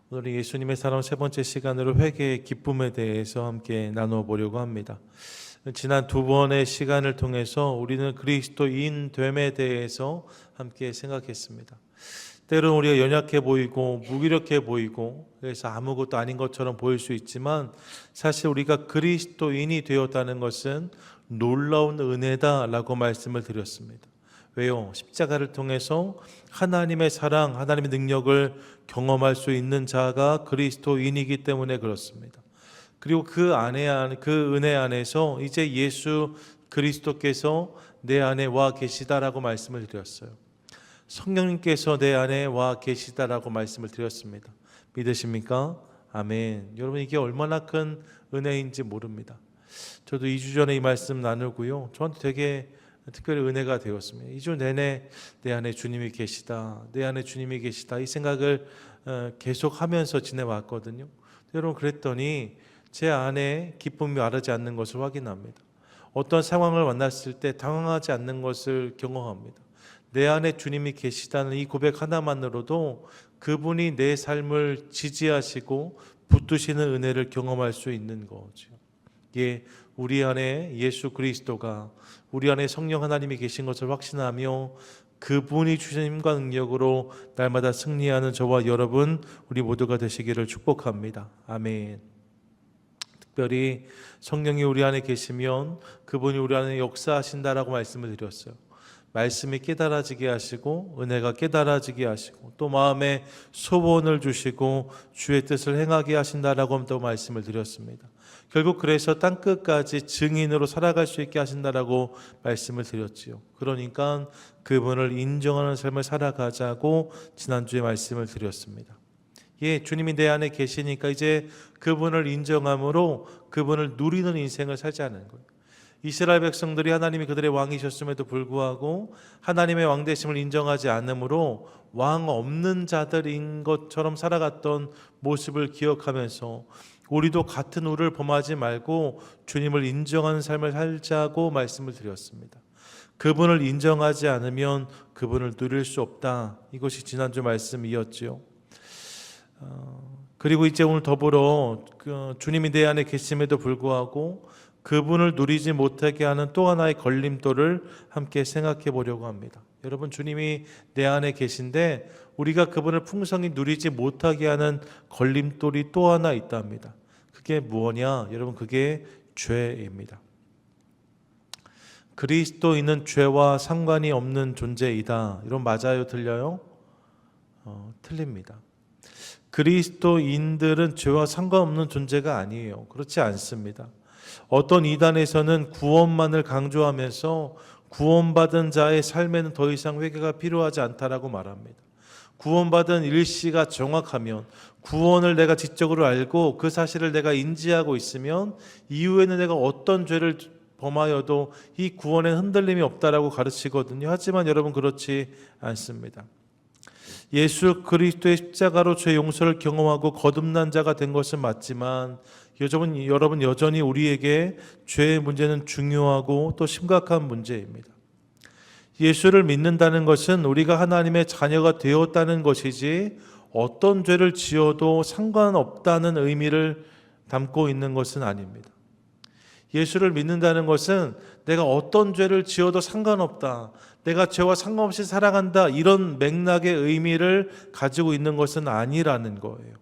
오늘 예수님의 사랑 세 번째 시간으로 회개의 기쁨에 대해서 함께 나누어 보려고 합니다. 지난 두 번의 시간을 통해서 우리는 그리스도인 됨에 대해서 함께 생각했습니다. 때로는 우리가 연약해 보이고 무기력해 보이고 그래서 아무것도 아닌 것처럼 보일 수 있지만 사실 우리가 그리스도인이 되었다는 것은 놀라운 은혜다라고 말씀을 드렸습니다. 왜요? 십자가를 통해서 하나님의 사랑, 하나님의 능력을 경험할 수 있는 자가 그리스도인이기 때문에 그렇습니다. 그리고 그 은혜 안에서 이제 예수 그리스도께서 내 안에 와 계시다라고 말씀을 드렸어요. 성령님께서 내 안에 와 계시다라고 말씀을 드렸습니다. 믿으십니까? 아멘. 여러분, 이게 얼마나 큰 은혜인지 모릅니다. 저도 2주 전에 이 말씀 나누고요, 저한테 되게 특별히 은혜가 되었습니다. 2주 내내 내 안에 주님이 계시다, 내 안에 주님이 계시다, 이 생각을 계속 하면서 지내왔거든요. 여러분, 그랬더니 제 안에 기쁨이 마르지 않는 것을 확인합니다. 어떤 상황을 만났을 때 당황하지 않는 것을 경험합니다. 내 안에 주님이 계시다는 이 고백 하나만으로도 그분이 내 삶을 지지하시고 붙드시는 은혜를 경험할 수 있는 거죠. 예, 우리 안에 예수 그리스도가, 우리 안에 성령 하나님이 계신 것을 확신하며 그분이 주신 힘과 능력으로 날마다 승리하는 저와 여러분, 우리 모두가 되시기를 축복합니다. 아멘. 특별히 성령이 우리 안에 계시면 그분이 우리 안에 역사하신다라고 말씀을 드렸어요. 말씀이 깨달아지게 하시고 은혜가 깨달아지게 하시고 또 마음에 소원을 주시고 주의 뜻을 행하게 하신다라고 또 말씀을 드렸습니다. 결국 그래서 땅끝까지 증인으로 살아갈 수 있게 하신다라고 말씀을 드렸지요. 그러니까 그분을 인정하는 삶을 살아가자고 지난주에 말씀을 드렸습니다. 예, 주님이 내 안에 계시니까 이제 그분을 인정함으로 그분을 누리는 인생을 살자는 거예요. 이스라엘 백성들이 하나님이 그들의 왕이셨음에도 불구하고 하나님의 왕되심을 인정하지 않으므로 왕 없는 자들인 것처럼 살아갔던 모습을 기억하면서 우리도 같은 우를 범하지 말고 주님을 인정하는 삶을 살자고 말씀을 드렸습니다. 그분을 인정하지 않으면 그분을 누릴 수 없다. 이것이 지난주 말씀이었지요. 그리고 이제 오늘 더불어 주님이 내 안에 계심에도 불구하고 그분을 누리지 못하게 하는 또 하나의 걸림돌을 함께 생각해 보려고 합니다. 여러분, 주님이 내 안에 계신데 우리가 그분을 풍성히 누리지 못하게 하는 걸림돌이 또 하나 있답니다. 그게 무엇이냐? 여러분, 그게 죄입니다. 그리스도인은 죄와 상관이 없는 존재이다. 이런 맞아요? 틀려요? 틀립니다. 그리스도인들은 죄와 상관없는 존재가 아니에요. 그렇지 않습니다. 어떤 이단에서는 구원만을 강조하면서 구원받은 자의 삶에는 더 이상 회개가 필요하지 않다라고 말합니다. 구원받은 일시가 정확하면, 구원을 내가 지적으로 알고 그 사실을 내가 인지하고 있으면 이후에는 내가 어떤 죄를 범하여도 이 구원에 흔들림이 없다라고 가르치거든요. 하지만 여러분, 그렇지 않습니다. 예수 그리스도의 십자가로 죄 용서를 경험하고 거듭난 자가 된 것은 맞지만 여러분, 여전히 우리에게 죄의 문제는 중요하고 또 심각한 문제입니다. 예수를 믿는다는 것은 우리가 하나님의 자녀가 되었다는 것이지 어떤 죄를 지어도 상관없다는 의미를 담고 있는 것은 아닙니다. 예수를 믿는다는 것은 내가 어떤 죄를 지어도 상관없다, 내가 죄와 상관없이 살아간다, 이런 맥락의 의미를 가지고 있는 것은 아니라는 거예요.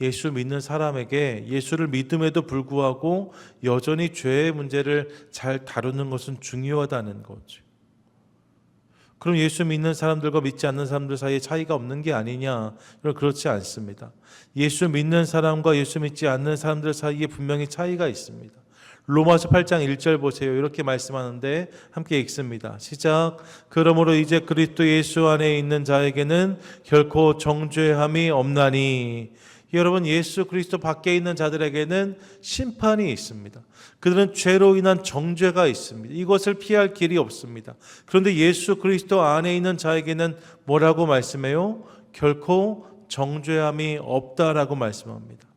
예수 믿는 사람에게 예수를 믿음에도 불구하고 여전히 죄의 문제를 잘 다루는 것은 중요하다는 거죠. 그럼 예수 믿는 사람들과 믿지 않는 사람들 사이에 차이가 없는 게 아니냐? 그렇지 않습니다. 예수 믿는 사람과 예수 믿지 않는 사람들 사이에 분명히 차이가 있습니다. 로마서 8장 1절 보세요. 이렇게 말씀하는데 함께 읽습니다. 시작. 그러므로 이제 그리스도 예수 안에 있는 자에게는 결코 정죄함이 없나니. 여러분, 예수 그리스도 밖에 있는 자들에게는 심판이 있습니다. 그들은 죄로 인한 정죄가 있습니다. 이것을 피할 길이 없습니다. 그런데 예수 그리스도 안에 있는 자에게는 뭐라고 말씀해요? 결코 정죄함이 없다라고 말씀합니다.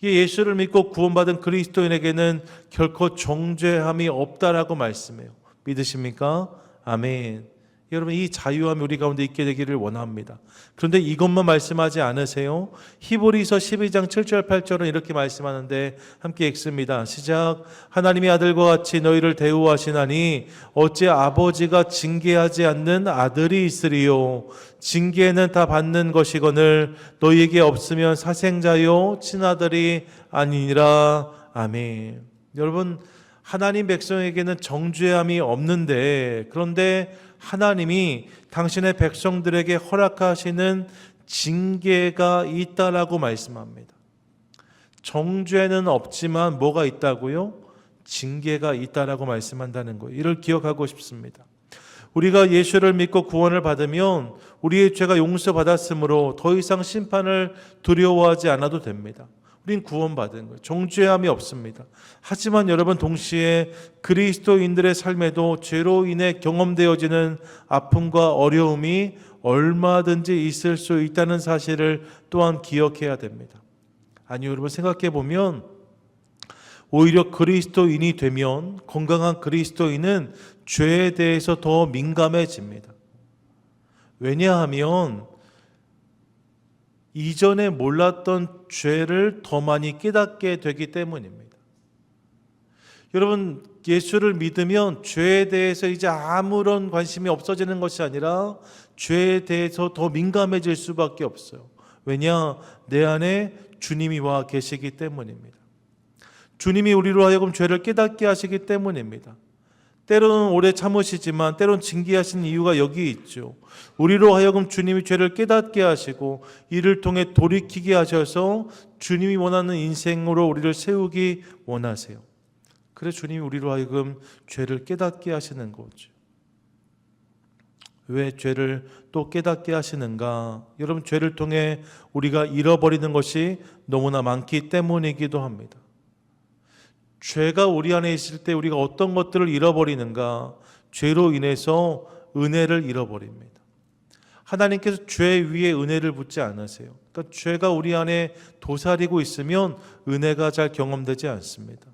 예수를 믿고 구원받은 그리스도인에게는 결코 정죄함이 없다라고 말씀해요. 믿으십니까? 아멘. 여러분, 이 자유함이 우리 가운데 있게 되기를 원합니다. 그런데 이것만 말씀하지 않으세요? 히브리서 12장 7절 8절은 이렇게 말씀하는데 함께 읽습니다. 시작. 하나님이 아들과 같이 너희를 대우하시나니 어찌 아버지가 징계하지 않는 아들이 있으리요. 징계는 다 받는 것이거늘 너희에게 없으면 사생자요 친아들이 아니니라. 아멘. 여러분, 하나님 백성에게는 정죄함이 없는데, 그런데 하나님이 당신의 백성들에게 허락하시는 징계가 있다라고 말씀합니다. 정죄는 없지만 뭐가 있다고요? 징계가 있다라고 말씀한다는 거예요. 이를 기억하고 싶습니다. 우리가 예수를 믿고 구원을 받으면 우리의 죄가 용서받았으므로 더 이상 심판을 두려워하지 않아도 됩니다. 우린 구원받은 거예요. 정죄함이 없습니다. 하지만 여러분, 동시에 그리스도인들의 삶에도 죄로 인해 경험되어지는 아픔과 어려움이 얼마든지 있을 수 있다는 사실을 또한 기억해야 됩니다. 아니, 여러분, 생각해 보면 오히려 그리스도인이 되면 건강한 그리스도인은 죄에 대해서 더 민감해집니다. 왜냐하면 이전에 몰랐던 죄를 더 많이 깨닫게 되기 때문입니다. 여러분, 예수를 믿으면 죄에 대해서 이제 아무런 관심이 없어지는 것이 아니라 죄에 대해서 더 민감해질 수밖에 없어요. 왜냐? 내 안에 주님이 와 계시기 때문입니다. 주님이 우리로 하여금 죄를 깨닫게 하시기 때문입니다. 때로는 오래 참으시지만 때로는 징계하신 이유가 여기 있죠. 우리로 하여금 주님이 죄를 깨닫게 하시고 이를 통해 돌이키게 하셔서 주님이 원하는 인생으로 우리를 세우기 원하세요. 그래서 주님이 우리로 하여금 죄를 깨닫게 하시는 거죠. 왜 죄를 또 깨닫게 하시는가? 여러분, 죄를 통해 우리가 잃어버리는 것이 너무나 많기 때문이기도 합니다. 죄가 우리 안에 있을 때 우리가 어떤 것들을 잃어버리는가? 죄로 인해서 은혜를 잃어버립니다. 하나님께서 죄 위에 은혜를 붓지 않으세요. 그러니까 죄가 우리 안에 도사리고 있으면 은혜가 잘 경험되지 않습니다.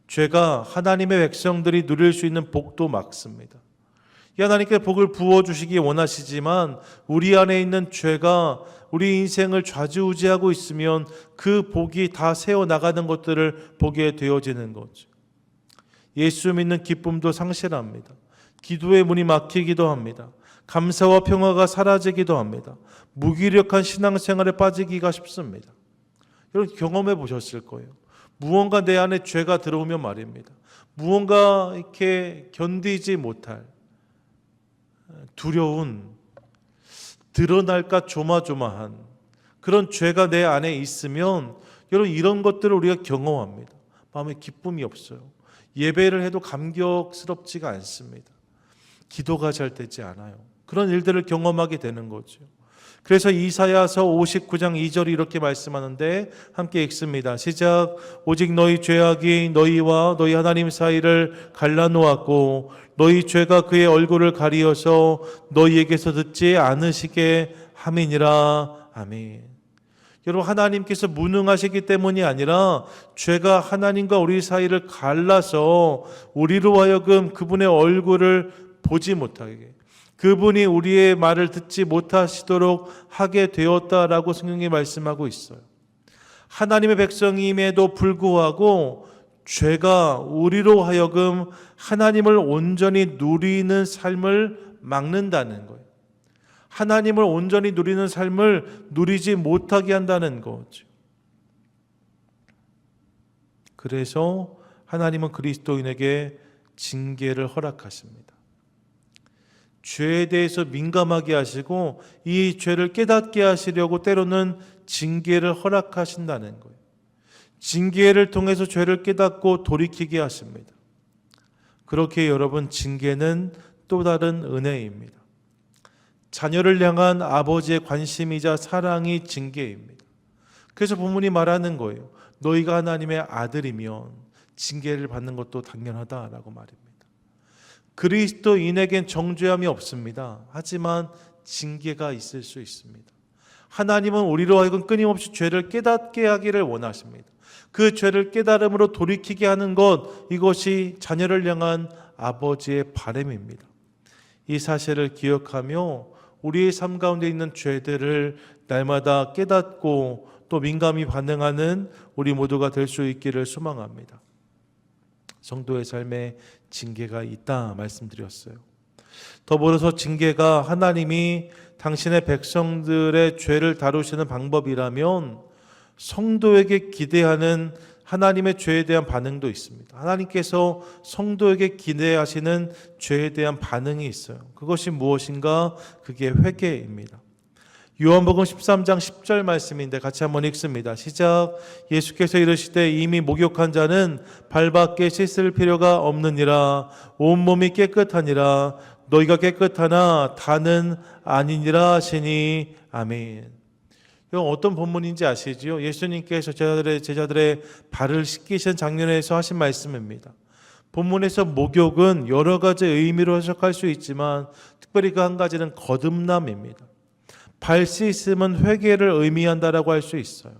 죄가 하나님의 백성들이 누릴 수 있는 복도 막습니다. 하나님께 복을 부어주시기 원하시지만 우리 안에 있는 죄가 우리 인생을 좌지우지하고 있으면 그 복이 다 새어나가는 것들을 보게 되어지는 거죠. 예수 믿는 기쁨도 상실합니다. 기도의 문이 막히기도 합니다. 감사와 평화가 사라지기도 합니다. 무기력한 신앙생활에 빠지기가 쉽습니다. 여러분, 경험해 보셨을 거예요. 무언가 내 안에 죄가 들어오면 말입니다. 무언가 이렇게 견디지 못할 두려운, 드러날까 조마조마한 그런 죄가 내 안에 있으면 여러분, 이런 것들을 우리가 경험합니다. 마음에 기쁨이 없어요. 예배를 해도 감격스럽지가 않습니다. 기도가 잘 되지 않아요. 그런 일들을 경험하게 되는 거죠. 그래서 이사야서 59장 2절이 이렇게 말씀하는데 함께 읽습니다. 시작. 오직 너희 죄악이 너희와 너희 하나님 사이를 갈라놓았고 너희 죄가 그의 얼굴을 가리어서 너희에게서 듣지 않으시게 함이니라. 아멘. 여러분, 하나님께서 무능하시기 때문이 아니라 죄가 하나님과 우리 사이를 갈라서 우리로 하여금 그분의 얼굴을 보지 못하게, 그분이 우리의 말을 듣지 못하시도록 하게 되었다라고 성경이 말씀하고 있어요. 하나님의 백성임에도 불구하고 죄가 우리로 하여금 하나님을 온전히 누리는 삶을 막는다는 거예요. 하나님을 온전히 누리는 삶을 누리지 못하게 한다는 거죠. 그래서 하나님은 그리스도인에게 징계를 허락하십니다. 죄에 대해서 민감하게 하시고 이 죄를 깨닫게 하시려고 때로는 징계를 허락하신다는 거예요. 징계를 통해서 죄를 깨닫고 돌이키게 하십니다. 그렇게 여러분, 징계는 또 다른 은혜입니다. 자녀를 향한 아버지의 관심이자 사랑이 징계입니다. 그래서 본문이 말하는 거예요. 너희가 하나님의 아들이면 징계를 받는 것도 당연하다라고 말입니다. 그리스도인에겐 정죄함이 없습니다. 하지만 징계가 있을 수 있습니다. 하나님은 우리로 하여금 끊임없이 죄를 깨닫게 하기를 원하십니다. 그 죄를 깨달음으로 돌이키게 하는 것, 이것이 자녀를 향한 아버지의 바람입니다. 이 사실을 기억하며 우리의 삶 가운데 있는 죄들을 날마다 깨닫고 또 민감히 반응하는 우리 모두가 될 수 있기를 소망합니다. 성도의 삶에 징계가 있다 말씀드렸어요. 더불어서 징계가 하나님이 당신의 백성들의 죄를 다루시는 방법이라면 성도에게 기대하는 하나님의 죄에 대한 반응도 있습니다. 하나님께서 성도에게 기대하시는 죄에 대한 반응이 있어요. 그것이 무엇인가? 그게 회개입니다. 요한복음 13장 10절 말씀인데 같이 한번 읽습니다. 시작. 예수께서 이르시되 이미 목욕한 자는 발밖에 씻을 필요가 없느니라. 온몸이 깨끗하니라. 너희가 깨끗하나 다는 아니니라 하시니. 아멘. 이건 어떤 본문인지 아시지요? 예수님께서 제자들의 발을 씻기신 장면에서 하신 말씀입니다. 본문에서 목욕은 여러 가지 의미로 해석할 수 있지만 특별히 그 한 가지는 거듭남입니다. 발 씻음은 회개를 의미한다라고 할 수 있어요.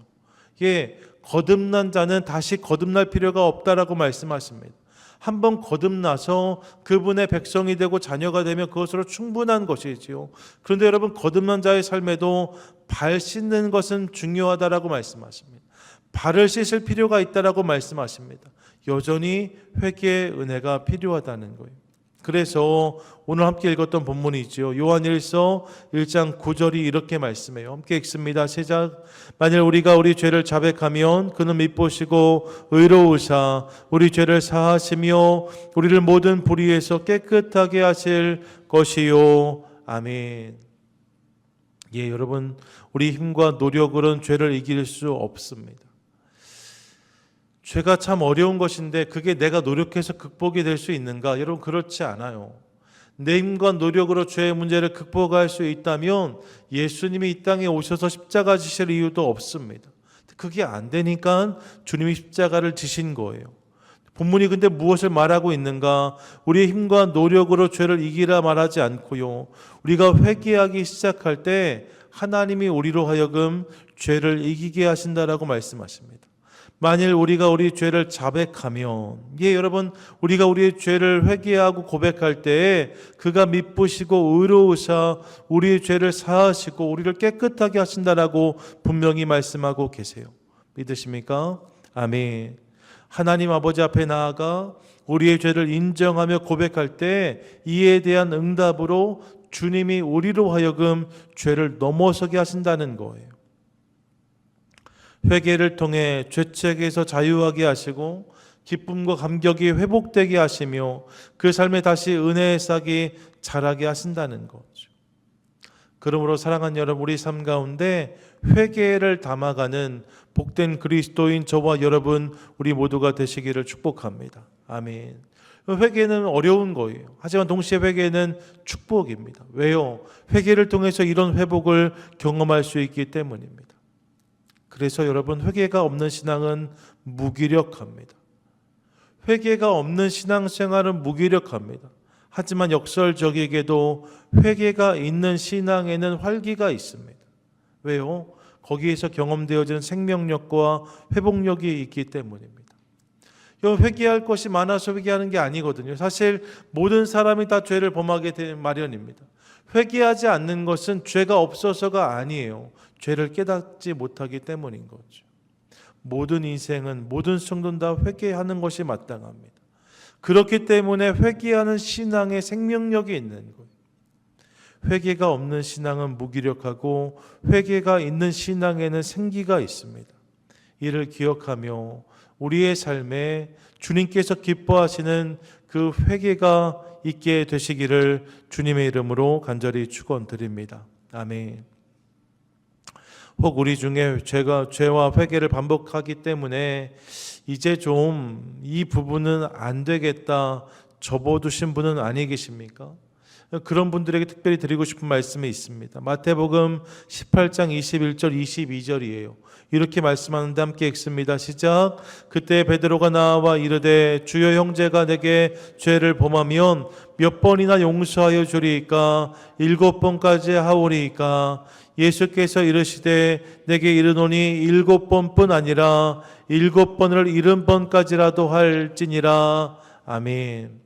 예, 거듭난 자는 다시 거듭날 필요가 없다라고 말씀하십니다. 한번 거듭나서 그분의 백성이 되고 자녀가 되면 그것으로 충분한 것이지요. 그런데 여러분, 거듭난 자의 삶에도 발 씻는 것은 중요하다라고 말씀하십니다. 발을 씻을 필요가 있다라고 말씀하십니다. 여전히 회개의 은혜가 필요하다는 거예요. 그래서 오늘 함께 읽었던 본문이죠. 요한일서 1장 9절이 이렇게 말씀해요. 함께 읽습니다. 시작. 만일 우리가 우리 죄를 자백하면 그는 미쁘시고 의로우사 우리 죄를 사하시며 우리를 모든 불의에서 깨끗하게 하실 것이요. 아멘. 예, 여러분, 우리 힘과 노력으로는 죄를 이길 수 없습니다. 죄가 참 어려운 것인데 그게 내가 노력해서 극복이 될 수 있는가? 여러분, 그렇지 않아요. 내 힘과 노력으로 죄의 문제를 극복할 수 있다면 예수님이 이 땅에 오셔서 십자가 지실 이유도 없습니다. 그게 안 되니까 주님이 십자가를 지신 거예요. 본문이 근데 무엇을 말하고 있는가? 우리의 힘과 노력으로 죄를 이기라 말하지 않고요. 우리가 회개하기 시작할 때 하나님이 우리로 하여금 죄를 이기게 하신다라고 말씀하십니다. 만일 우리가 우리 죄를 자백하면, 예, 여러분, 우리가 우리의 죄를 회개하고 고백할 때에 그가 미쁘시고 의로우사 우리의 죄를 사하시고 우리를 깨끗하게 하신다라고 분명히 말씀하고 계세요. 믿으십니까? 아멘. 하나님 아버지 앞에 나아가 우리의 죄를 인정하며 고백할 때 이에 대한 응답으로 주님이 우리로 하여금 죄를 넘어서게 하신다는 거예요. 회개를 통해 죄책에서 자유하게 하시고 기쁨과 감격이 회복되게 하시며 그 삶에 다시 은혜의 싹이 자라게 하신다는 거죠. 그러므로 사랑하는 여러분, 우리 삶 가운데 회개를 담아가는 복된 그리스도인 저와 여러분 우리 모두가 되시기를 축복합니다. 아멘. 회개는 어려운 거예요. 하지만 동시에 회개는 축복입니다. 왜요? 회개를 통해서 이런 회복을 경험할 수 있기 때문입니다. 그래서 여러분, 회개가 없는 신앙은 무기력합니다. 회개가 없는 신앙생활은 무기력합니다. 하지만 역설적이게도 회개가 있는 신앙에는 활기가 있습니다. 왜요? 거기에서 경험되어지는 생명력과 회복력이 있기 때문입니다. 회개할 것이 많아서 회개하는 게 아니거든요. 사실 모든 사람이 다 죄를 범하게 된 마련입니다. 회개하지 않는 것은 죄가 없어서가 아니에요. 죄를 깨닫지 못하기 때문인 거죠. 모든 인생은, 모든 성도는 다 회개하는 것이 마땅합니다. 그렇기 때문에 회개하는 신앙에 생명력이 있는 거예요. 회개가 없는 신앙은 무기력하고 회개가 있는 신앙에는 생기가 있습니다. 이를 기억하며 우리의 삶에 주님께서 기뻐하시는 그 회개가 있게 되시기를 주님의 이름으로 간절히 축원드립니다. 아멘. 혹 우리 중에 죄와 회개를 반복하기 때문에 이제 좀 이 부분은 안 되겠다 접어두신 분은 아니 계십니까? 그런 분들에게 특별히 드리고 싶은 말씀이 있습니다. 마태복음 18장 21절 22절이에요. 이렇게 말씀하는데 함께 읽습니다. 시작. 그때 베드로가 나와 이르되 주여, 형제가 내게 죄를 범하면 몇 번이나 용서하여 주리이까? 7번까지 하오리이까? 예수께서 이르시되 내게 이르노니 7번뿐 아니라 7번을 70번까지라도 할지니라. 아멘.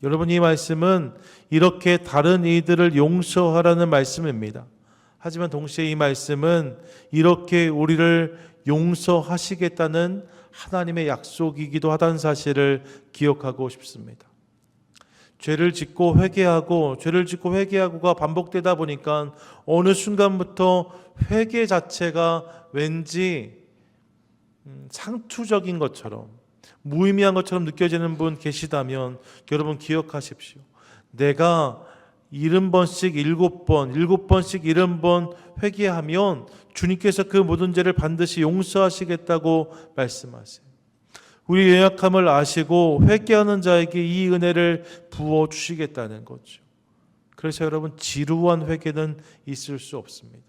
여러분, 이 말씀은 이렇게 다른 이들을 용서하라는 말씀입니다. 하지만 동시에 이 말씀은 이렇게 우리를 용서하시겠다는 하나님의 약속이기도 하다는 사실을 기억하고 싶습니다. 죄를 짓고 회개하고가 반복되다 보니까 어느 순간부터 회개 자체가 왠지 상투적인 것처럼, 무의미한 것처럼 느껴지는 분 계시다면 여러분 기억하십시오. 내가 70번씩 7번씩 70번 회개하면 주님께서 그 모든 죄를 반드시 용서하시겠다고 말씀하세요. 우리 연약함을 아시고 회개하는 자에게 이 은혜를 부어주시겠다는 거죠. 그래서 여러분, 지루한 회개는 있을 수 없습니다.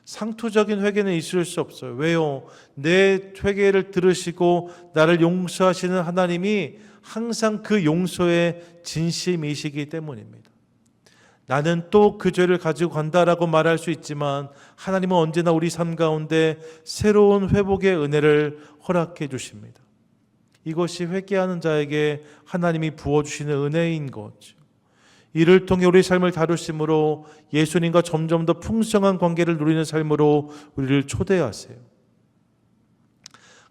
상투적인 회개는 있을 수 없어요. 왜요? 내 회개를 들으시고 나를 용서하시는 하나님이 항상 그 용서에 진심이시기 때문입니다. 나는 또 그 죄를 가지고 간다라고 말할 수 있지만 하나님은 언제나 우리 삶 가운데 새로운 회복의 은혜를 허락해 주십니다. 이것이 회개하는 자에게 하나님이 부어주시는 은혜인 거죠. 이를 통해 우리 삶을 다루심으로 예수님과 점점 더 풍성한 관계를 누리는 삶으로 우리를 초대하세요.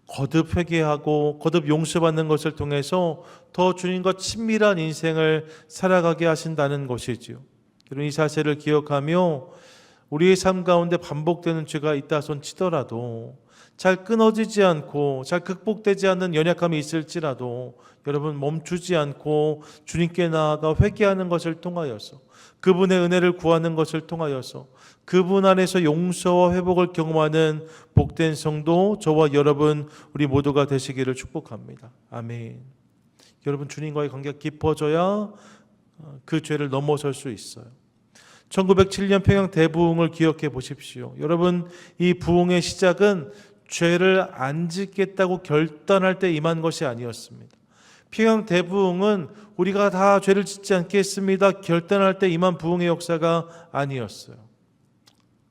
거듭 회개하고 거듭 용서받는 것을 통해서 더 주님과 친밀한 인생을 살아가게 하신다는 것이지요. 그런 이 사실을 기억하며 우리의 삶 가운데 반복되는 죄가 있다 손 치더라도 잘 끊어지지 않고 잘 극복되지 않는 연약함이 있을지라도 여러분, 멈추지 않고 주님께 나아가 회개하는 것을 통하여서, 그분의 은혜를 구하는 것을 통하여서 그분 안에서 용서와 회복을 경험하는 복된 성도 저와 여러분 우리 모두가 되시기를 축복합니다. 아멘. 여러분, 주님과의 관계가 깊어져야 그 죄를 넘어설 수 있어요. 1907년 평양 대부흥을 기억해 보십시오. 여러분, 이 부흥의 시작은 죄를 안 짓겠다고 결단할 때 임한 것이 아니었습니다. 평양 대부흥은 우리가 다 죄를 짓지 않겠습니다 결단할 때 임한 부흥의 역사가 아니었어요.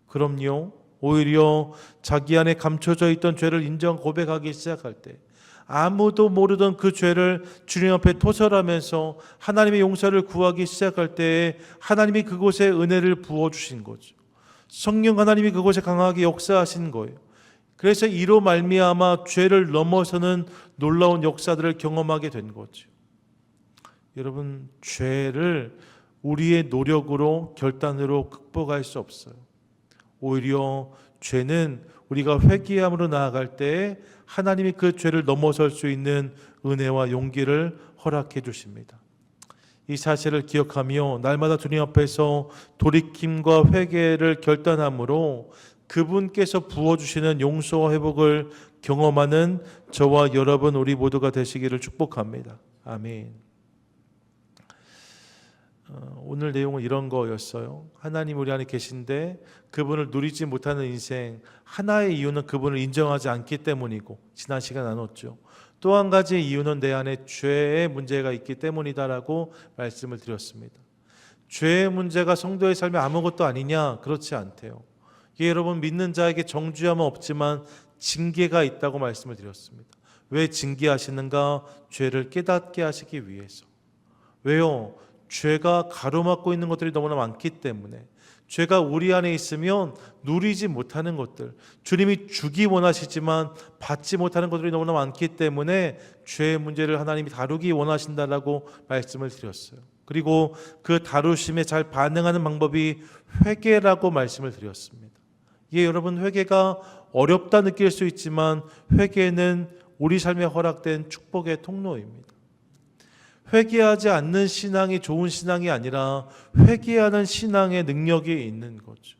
그럼요, 오히려 자기 안에 감춰져 있던 죄를 인정 고백하기 시작할 때, 아무도 모르던 그 죄를 주님 앞에 토설하면서 하나님의 용서를 구하기 시작할 때 하나님이 그곳에 은혜를 부어주신 거죠. 성령 하나님이 그곳에 강하게 역사하신 거예요. 그래서 이로 말미암아 죄를 넘어서는 놀라운 역사들을 경험하게 된 거죠. 여러분, 죄를 우리의 노력으로 결단으로 극복할 수 없어요. 오히려 죄는 우리가 회개함으로 나아갈 때 하나님이 그 죄를 넘어설 수 있는 은혜와 용기를 허락해 주십니다. 이 사실을 기억하며 날마다 주님 앞에서 돌이킴과 회개를 결단함으로 그분께서 부어주시는 용서와 회복을 경험하는 저와 여러분 우리 모두가 되시기를 축복합니다. 아멘. 오늘 내용은 이런 거였어요. 하나님 우리 안에 계신데 그분을 누리지 못하는 인생, 하나의 이유는 그분을 인정하지 않기 때문이고, 지난 시간 나눴죠. 또 한 가지 이유는 내 안에 죄의 문제가 있기 때문이다라고 말씀을 드렸습니다. 죄의 문제가 성도의 삶에 아무것도 아니냐? 그렇지 않대요. 이게 여러분, 믿는 자에게 정죄함은 없지만 징계가 있다고 말씀을 드렸습니다. 왜 징계하시는가? 죄를 깨닫게 하시기 위해서. 왜요? 죄가 가로막고 있는 것들이 너무나 많기 때문에, 죄가 우리 안에 있으면 누리지 못하는 것들, 주님이 주기 원하시지만 받지 못하는 것들이 너무나 많기 때문에 죄의 문제를 하나님이 다루기 원하신다라고 말씀을 드렸어요. 그리고 그 다루심에 잘 반응하는 방법이 회개라고 말씀을 드렸습니다. 이게 여러분, 회개가 어렵다 느낄 수 있지만 회개는 우리 삶에 허락된 축복의 통로입니다. 회개하지 않는 신앙이 좋은 신앙이 아니라 회개하는 신앙의 능력이 있는 거죠.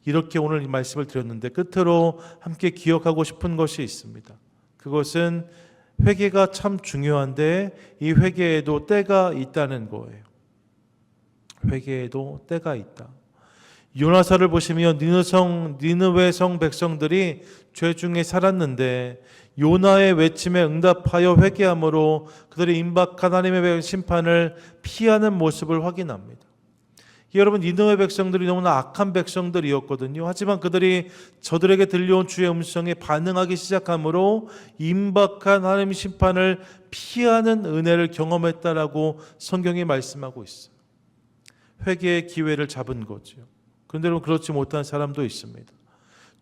이렇게 오늘 이 말씀을 드렸는데 끝으로 함께 기억하고 싶은 것이 있습니다. 그것은 회개가 참 중요한데 이 회개에도 때가 있다는 거예요. 회개에도 때가 있다. 요나서를 보시면 니느웨 성 백성들이 죄 중에 살았는데 요나의 외침에 응답하여 회개함으로 그들이 임박한 하나님의 심판을 피하는 모습을 확인합니다. 여러분, 니느웨 백성들이 너무나 악한 백성들이었거든요. 하지만 그들이 저들에게 들려온 주의 음성에 반응하기 시작함으로 임박한 하나님의 심판을 피하는 은혜를 경험했다라고 성경이 말씀하고 있어요. 회개의 기회를 잡은 거죠. 그런데 여러분, 그렇지 못한 사람도 있습니다.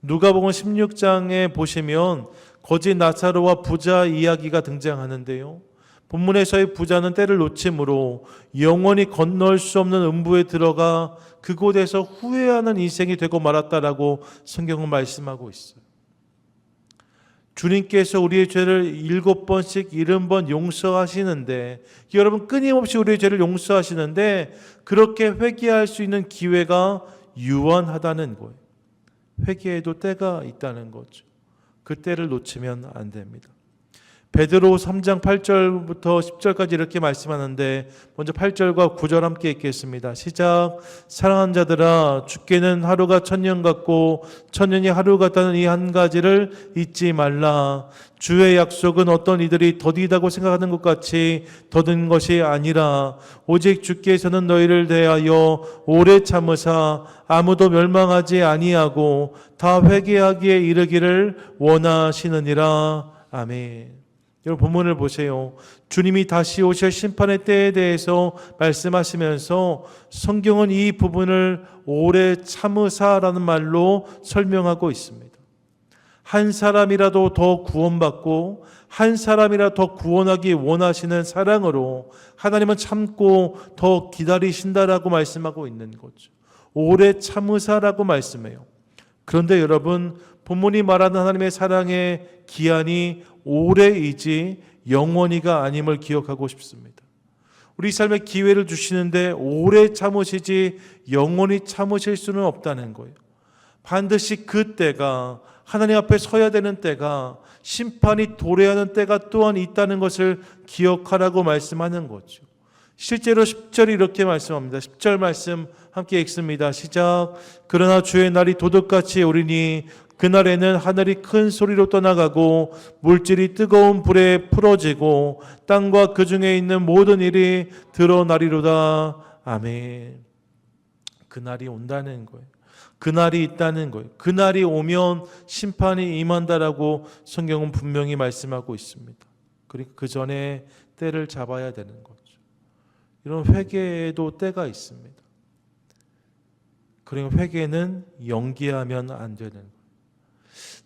누가복음 16장에 보시면 거짓 나사로와 부자 이야기가 등장하는데요. 본문에서의 부자는 때를 놓침으로 영원히 건널 수 없는 음부에 들어가 그곳에서 후회하는 인생이 되고 말았다라고 성경은 말씀하고 있어요. 주님께서 우리의 죄를 7번씩 70번 용서하시는데, 여러분, 끊임없이 우리의 죄를 용서하시는데 그렇게 회개할 수 있는 기회가 유한하다는 거예요. 회개에도 때가 있다는 거죠. 그 때를 놓치면 안 됩니다. 베드로 3장 8절부터 10절까지 이렇게 말씀하는데, 먼저 8절과 9절 함께 읽겠습니다. 시작. 사랑하는 자들아, 주께는 하루가 천년 같고 천년이 하루 같다는 이 한 가지를 잊지 말라. 주의 약속은 어떤 이들이 더디다고 생각하는 것 같이 더딘 것이 아니라 오직 주께서는 너희를 대하여 오래 참으사 아무도 멸망하지 아니하고 다 회개하기에 이르기를 원하시느니라. 아멘. 여러분, 본문을 보세요. 주님이 다시 오실 심판의 때에 대해서 말씀하시면서 성경은 이 부분을 오래 참으사라는 말로 설명하고 있습니다. 한 사람이라도 더 구원받고 한 사람이라도 더 구원하기 원하시는 사랑으로 하나님은 참고 더 기다리신다라고 말씀하고 있는 거죠. 오래 참으사라고 말씀해요. 그런데 여러분, 본문이 말하는 하나님의 사랑의 기한이 오래이지 영원히가 아님을 기억하고 싶습니다. 우리 삶에 기회를 주시는데 오래 참으시지 영원히 참으실 수는 없다는 거예요. 반드시 그 때가, 하나님 앞에 서야 되는 때가, 심판이 도래하는 때가 또한 있다는 것을 기억하라고 말씀하는 거죠. 실제로 10절이 이렇게 말씀합니다. 10절 말씀 함께 읽습니다. 시작. 그러나 주의 날이 도둑같이 오리니 그날에는 하늘이 큰 소리로 떠나가고 물질이 뜨거운 불에 풀어지고 땅과 그 중에 있는 모든 일이 드러나리로다. 아멘. 그날이 온다는 거예요. 그날이 있다는 거예요. 그날이 오면 심판이 임한다라고 성경은 분명히 말씀하고 있습니다. 그러니까 그 전에 때를 잡아야 되는 거죠. 이런 회개에도 때가 있습니다. 그러니까 회개는 연기하면 안 되는 거예요.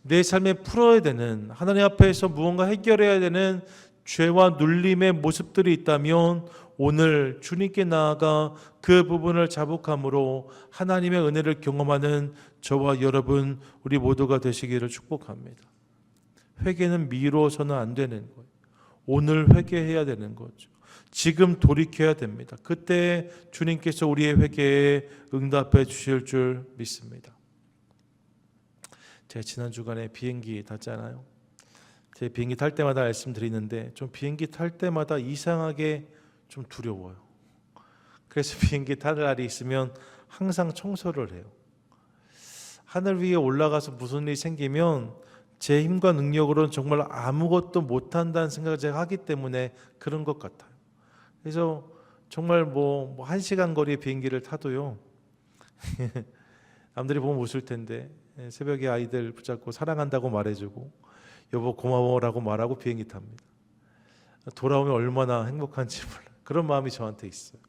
내 삶에 풀어야 되는, 하나님 앞에서 무언가 해결해야 되는 죄와 눌림의 모습들이 있다면 오늘 주님께 나아가 그 부분을 자복함으로 하나님의 은혜를 경험하는 저와 여러분, 우리 모두가 되시기를 축복합니다. 회개는 미뤄서는 안 되는 거예요. 오늘 회개해야 되는 거죠. 지금 돌이켜야 됩니다. 그때 주님께서 우리의 회개에 응답해 주실 줄 믿습니다. 제가 지난 주간에 비행기 탔잖아요. 제 비행기 탈 때마다 말씀드리는데 좀 비행기 탈 때마다 이상하게 좀 두려워요. 그래서 비행기 탈 날이 있으면 항상 청소를 해요. 하늘 위에 올라가서 무슨 일이 생기면 제 힘과 능력으로는 정말 아무것도 못한다는 생각을 제가 하기 때문에 그런 것 같아요. 그래서 정말 뭐 1시간 거리의 비행기를 타도요. 남들이 보면 웃을 텐데 새벽에 아이들 붙잡고 사랑한다고 말해주고 여보 고마워라고 말하고 비행기 탑니다. 돌아오면 얼마나 행복한지 몰라요. 그런 마음이 저한테 있어요.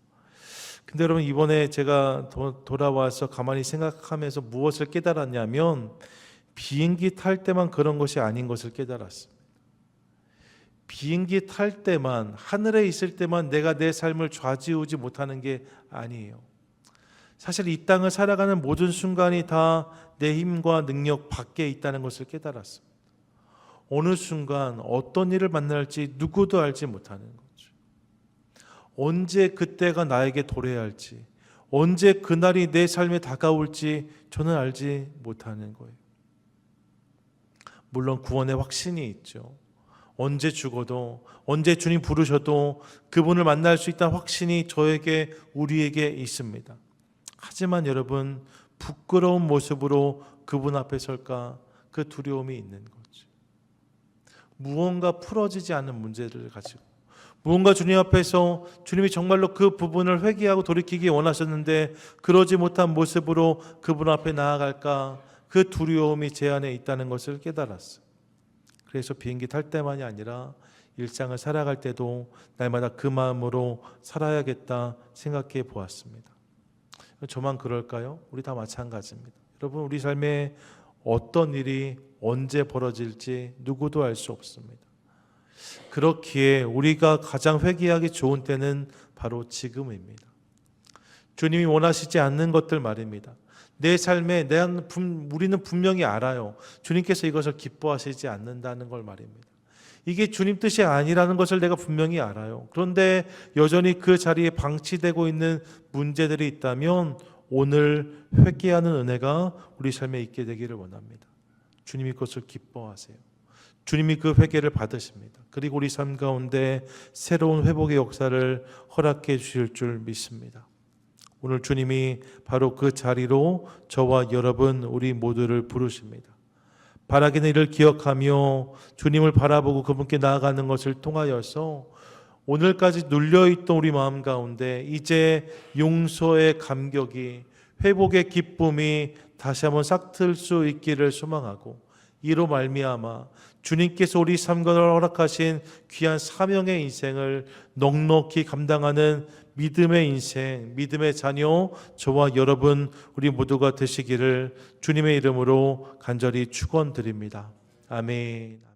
근데 여러분, 이번에 제가 돌아와서 가만히 생각하면서 무엇을 깨달았냐면 비행기 탈 때만 그런 것이 아닌 것을 깨달았습니다. 비행기 탈 때만, 하늘에 있을 때만 내가 내 삶을 좌지우지 못하는 게 아니에요. 사실 이 땅을 살아가는 모든 순간이 다 내 힘과 능력 밖에 있다는 것을 깨달았습니다. 어느 순간 어떤 일을 만날지 누구도 알지 못하는 거죠. 언제 그때가 나에게 도래해야 할지, 언제 그날이 내 삶에 다가올지 저는 알지 못하는 거예요. 물론 구원의 확신이 있죠. 언제 죽어도, 언제 주님 부르셔도 그분을 만날 수 있다는 확신이 저에게, 우리에게 있습니다. 하지만 여러분, 부끄러운 모습으로 그분 앞에 설까? 그 두려움이 있는 거죠. 무언가 풀어지지 않는 문제를 가지고, 무언가 주님 앞에서 주님이 정말로 그 부분을 회개하고 돌이키기 원하셨는데 그러지 못한 모습으로 그분 앞에 나아갈까, 그 두려움이 제 안에 있다는 것을 깨달았어요. 그래서 비행기 탈 때만이 아니라 일상을 살아갈 때도 날마다 그 마음으로 살아야겠다 생각해 보았습니다. 저만 그럴까요? 우리 다 마찬가지입니다. 여러분, 우리 삶에 어떤 일이 언제 벌어질지 누구도 알 수 없습니다. 그렇기에 우리가 가장 회개하기 좋은 때는 바로 지금입니다. 주님이 원하시지 않는 것들 말입니다. 내 삶에 우리는 분명히 알아요. 주님께서 이것을 기뻐하시지 않는다는 걸 말입니다. 이게 주님 뜻이 아니라는 것을 내가 분명히 알아요. 그런데 여전히 그 자리에 방치되고 있는 문제들이 있다면 오늘 회개하는 은혜가 우리 삶에 있게 되기를 원합니다. 주님이 그것을 기뻐하세요. 주님이 그 회개를 받으십니다. 그리고 우리 삶 가운데 새로운 회복의 역사를 허락해 주실 줄 믿습니다. 오늘 주님이 바로 그 자리로 저와 여러분 우리 모두를 부르십니다. 바라기는 이를 기억하며 주님을 바라보고 그분께 나아가는 것을 통하여서 오늘까지 눌려있던 우리 마음 가운데 이제 용서의 감격이, 회복의 기쁨이 다시 한번 싹틀 수 있기를 소망하고, 이로 말미암아 주님께서 우리 삶과 허락하신 귀한 사명의 인생을 넉넉히 감당하는 믿음의 인생, 믿음의 자녀 저와 여러분 우리 모두가 되시기를 주님의 이름으로 간절히 축원드립니다. 아멘.